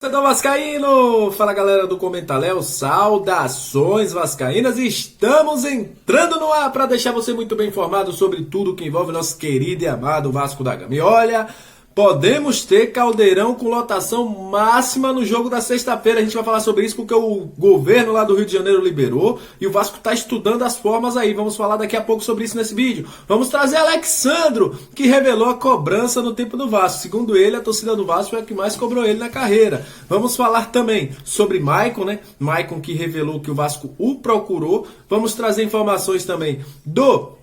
Torcedor vascaíno! Fala galera do Comentaléu, saudações vascaínas! Estamos entrando no ar para deixar você muito bem informado sobre tudo que envolve nosso querido e amado Vasco da Gama. E olha, podemos ter caldeirão com lotação máxima no jogo da sexta-feira. A gente vai falar sobre isso porque o governo lá do Rio de Janeiro liberou e o Vasco está estudando as formas aí. Vamos falar daqui a pouco sobre isso nesse vídeo. Vamos trazer Alexandro, que revelou a cobrança no tempo do Vasco. Segundo ele, a torcida do Vasco é a que mais cobrou ele na carreira. Vamos falar também sobre Maicon, né? Maicon que revelou que o Vasco o procurou. Vamos trazer informações também do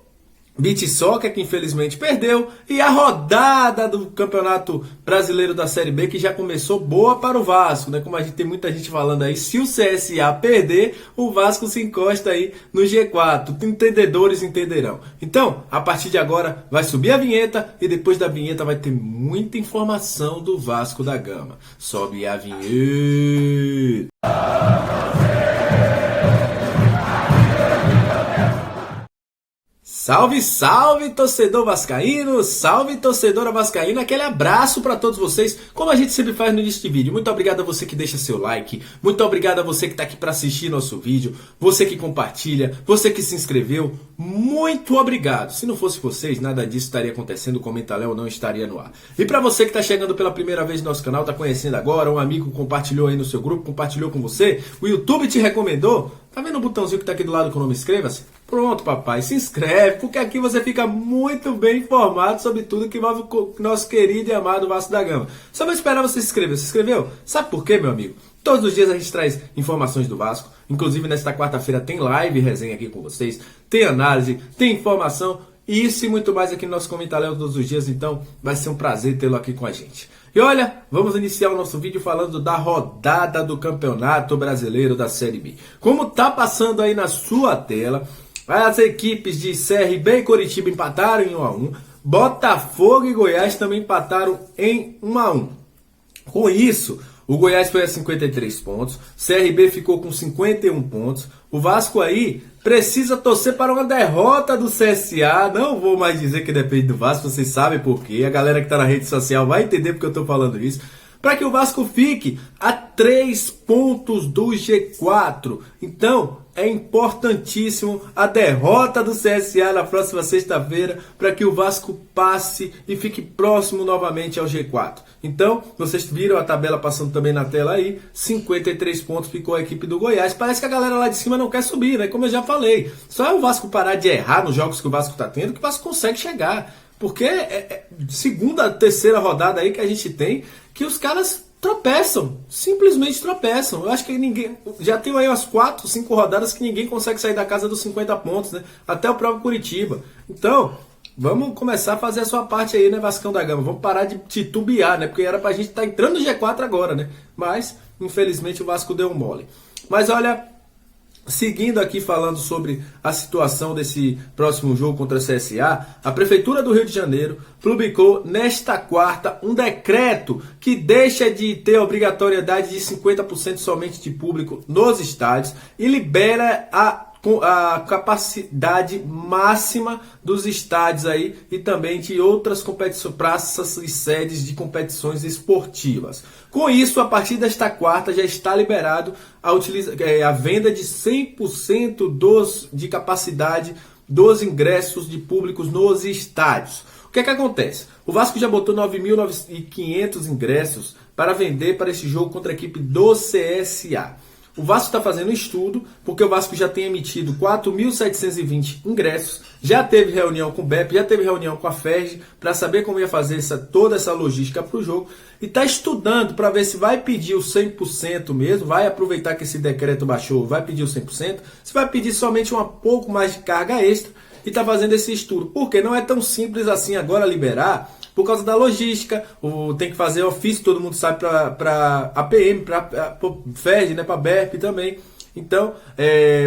Beach Soccer, que infelizmente perdeu, e a rodada do Campeonato Brasileiro da Série B, que já começou boa para o Vasco, né? Como a gente tem muita gente falando aí, se o CSA perder, o Vasco se encosta aí no G4. Entendedores entenderão. Então, a partir de agora, vai subir a vinheta e depois da vinheta vai ter muita informação do Vasco da Gama. Sobe a vinheta! Salve, salve, torcedor vascaíno, salve, torcedora vascaína, aquele abraço para todos vocês, como a gente sempre faz no início de vídeo. Muito obrigado a você que deixa seu like, muito obrigado a você que está aqui para assistir nosso vídeo, você que compartilha, você que se inscreveu, muito obrigado. Se não fosse vocês, nada disso estaria acontecendo, o Comentaléu não estaria no ar. E para você que está chegando pela primeira vez no nosso canal, está conhecendo agora, um amigo compartilhou aí no seu grupo, compartilhou com você, o YouTube te recomendou, tá vendo o botãozinho que está aqui do lado com o nome inscreva-se? Pronto, papai, se inscreve, porque aqui você fica muito bem informado sobre tudo que envolve o nosso querido e amado Vasco da Gama. Só vou esperar você se inscrever. Se inscreveu? Sabe por quê, meu amigo? Todos os dias a gente traz informações do Vasco. Inclusive, nesta quarta-feira tem live e resenha aqui com vocês. Tem análise, tem informação. Isso e muito mais aqui no nosso Comentário todos os dias. Então, vai ser um prazer tê-lo aqui com a gente. E olha, vamos iniciar o nosso vídeo falando da rodada do Campeonato Brasileiro da Série B. Como tá passando aí na sua tela, as equipes de CRB e Coritiba empataram em 1-1. Botafogo e Goiás também empataram em 1-1. Com isso, o Goiás foi a 53 pontos. CRB ficou com 51 pontos. O Vasco aí precisa torcer para uma derrota do CSA. Não vou mais dizer que depende do Vasco, vocês sabem por quê. A galera que está na rede social vai entender porque eu estou falando isso. Para que o Vasco fique a 3 pontos do G4. Então, é importantíssimo a derrota do CSA na próxima sexta-feira para que o Vasco passe e fique próximo novamente ao G4. Então, vocês viram a tabela passando também na tela aí, 53 pontos ficou a equipe do Goiás. Parece que a galera lá de cima não quer subir, né? Como eu já falei. Só é o Vasco parar de errar nos jogos que o Vasco está tendo que o Vasco consegue chegar. Porque é segunda, terceira rodada aí que a gente tem que os caras tropeçam, simplesmente tropeçam. Eu acho que ninguém, já tem aí umas 4, 5 rodadas que ninguém consegue sair da casa dos 50 pontos, né? Até o próprio Curitiba. Então, vamos começar a fazer a sua parte aí, né, Vascão da Gama? Vamos parar de titubear, né? Porque era pra gente estar entrando no G4 agora, né? Mas, infelizmente, o Vasco deu um mole. Mas olha, seguindo aqui falando sobre a situação desse próximo jogo contra a CSA, a Prefeitura do Rio de Janeiro publicou nesta quarta um decreto que deixa de ter a obrigatoriedade de 50% somente de público nos estádios e libera a capacidade máxima dos estádios aí e também de outras competições, praças e sedes de competições esportivas. Com isso, a partir desta quarta já está liberado a venda de 100% de capacidade dos ingressos de públicos nos estádios. O que é que acontece? O Vasco já botou 9.500 ingressos para vender para esse jogo contra a equipe do CSA. O Vasco está fazendo um estudo, porque o Vasco já tem emitido 4.720 ingressos, já teve reunião com o BEP, já teve reunião com a FERJ, para saber como ia fazer toda essa logística para o jogo, e está estudando para ver se vai pedir o 100% mesmo, vai aproveitar que esse decreto baixou, vai pedir o 100%, se vai pedir somente um pouco mais de carga extra, e está fazendo esse estudo, porque não é tão simples assim agora liberar, por causa da logística, tem que fazer ofício, todo mundo sabe, para APM, para FERJ, né, para BERP também. Então,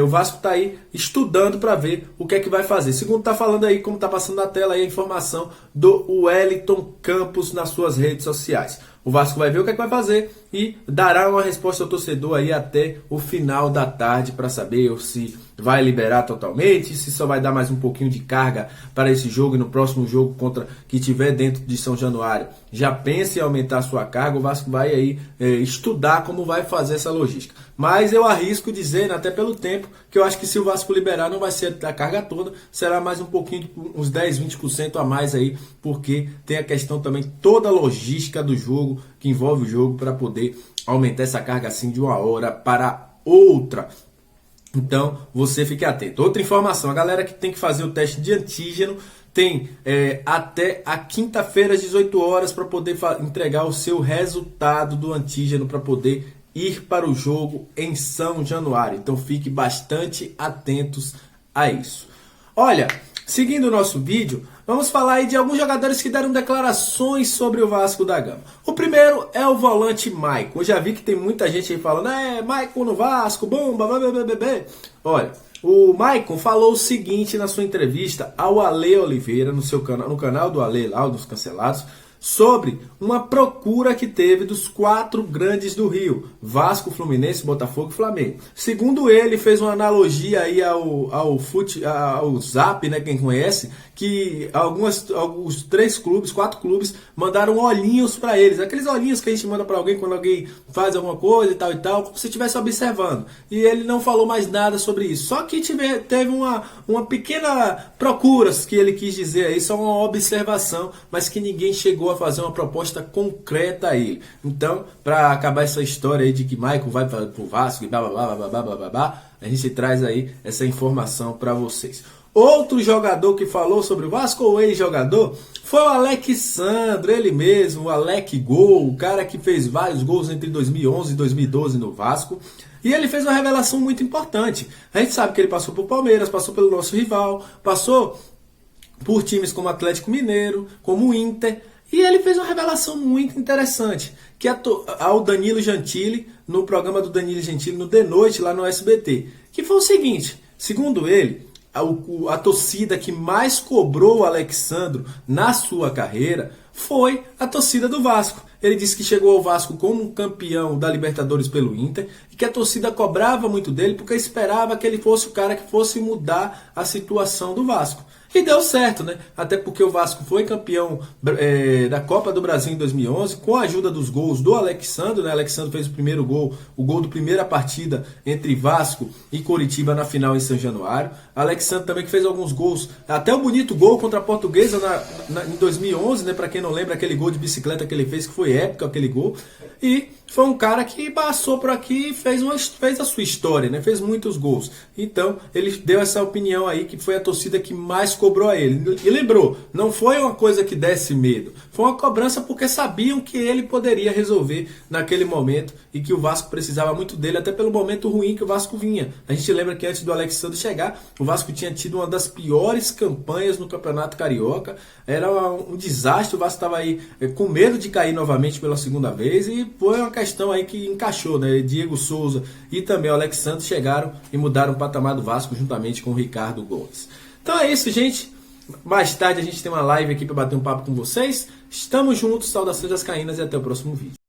o Vasco está aí estudando para ver o que é que vai fazer. Segundo está falando aí, como está passando na tela aí a informação do Wellington Campos nas suas redes sociais. O Vasco vai ver o que é que vai fazer e dará uma resposta ao torcedor aí até o final da tarde para saber se vai liberar totalmente, se só vai dar mais um pouquinho de carga para esse jogo e no próximo jogo contra que tiver dentro de São Januário já pense em aumentar a sua carga. O Vasco vai aí estudar como vai fazer essa logística. Mas eu arrisco dizer, até pelo tempo, que eu acho que se o Vasco liberar não vai ser a carga toda, será mais um pouquinho, uns 10, 20% a mais aí, porque tem a questão também toda a logística do jogo, que envolve o jogo, para poder aumentar essa carga assim de uma hora para outra. Então, você fique atento. Outra informação, a galera que tem que fazer o teste de antígeno tem até a quinta-feira às 18 horas para poder entregar o seu resultado do antígeno para poder ir para o jogo em São Januário. Então, fique bastante atentos a isso. Olha, seguindo o nosso vídeo, vamos falar aí de alguns jogadores que deram declarações sobre o Vasco da Gama. O primeiro é o volante Maicon. Eu já vi que tem muita gente aí falando, Maicon no Vasco, bomba, bebê. Olha, o Maicon falou o seguinte na sua entrevista ao Ale Oliveira, no canal do Ale, lá dos Cancelados, sobre uma procura que teve dos 4 grandes do Rio, Vasco, Fluminense, Botafogo e Flamengo. Segundo ele, fez uma analogia aí ao Zap, né, quem conhece, que alguns 4 clubes mandaram olhinhos para eles, aqueles olhinhos que a gente manda para alguém quando alguém faz alguma coisa e tal, como se estivesse observando. E ele não falou mais nada sobre isso, só que teve uma pequena procura, que ele quis dizer aí, só uma observação, mas que ninguém chegou a fazer uma proposta concreta a ele. Então, para acabar essa história aí de que Maicon vai para o Vasco e blá, a gente traz aí essa informação para vocês. Outro jogador que falou sobre o Vasco, ou ex-jogador, foi o Alexandre, ele mesmo, o Alec Gol, o cara que fez vários gols entre 2011 e 2012 no Vasco. E ele fez uma revelação muito importante. A gente sabe que ele passou por Palmeiras, passou pelo nosso rival, passou por times como Atlético Mineiro, como Inter. E ele fez uma revelação muito interessante, que ao Danilo Gentili, no programa do Danilo Gentili, no De Noite, lá no SBT, que foi o seguinte, segundo ele, a torcida que mais cobrou o Alexandro na sua carreira foi a torcida do Vasco. Ele disse que chegou ao Vasco como um campeão da Libertadores pelo Inter e que a torcida cobrava muito dele porque esperava que ele fosse o cara que fosse mudar a situação do Vasco. E deu certo, né? Até porque o Vasco foi campeão da Copa do Brasil em 2011 com a ajuda dos gols do Alexandre, né? Alexandre fez o primeiro gol, o gol do primeira partida entre Vasco e Coritiba na final em São Januário. Alexandre também que fez alguns gols, até o bonito gol contra a Portuguesa em 2011, né? Para quem não lembra, aquele gol de bicicleta que ele fez, que foi épico aquele gol. E foi um cara que passou por aqui e fez a sua história, né? Fez muitos gols. Então, ele deu essa opinião aí que foi a torcida que mais cobrou a ele. E lembrou, não foi uma coisa que desse medo. Foi uma cobrança porque sabiam que ele poderia resolver naquele momento e que o Vasco precisava muito dele, até pelo momento ruim que o Vasco vinha. A gente lembra que antes do Alexandre chegar, o Vasco tinha tido uma das piores campanhas no Campeonato Carioca. Era um desastre, o Vasco estava aí com medo de cair novamente pela segunda vez e foi uma questão aí que encaixou, né? Diego Souza e também o Alexandre chegaram e mudaram o patamar do Vasco juntamente com o Ricardo Gomes. Então é isso, gente. Mais tarde a gente tem uma live aqui para bater um papo com vocês. Estamos juntos, saudações vascaínas e até o próximo vídeo.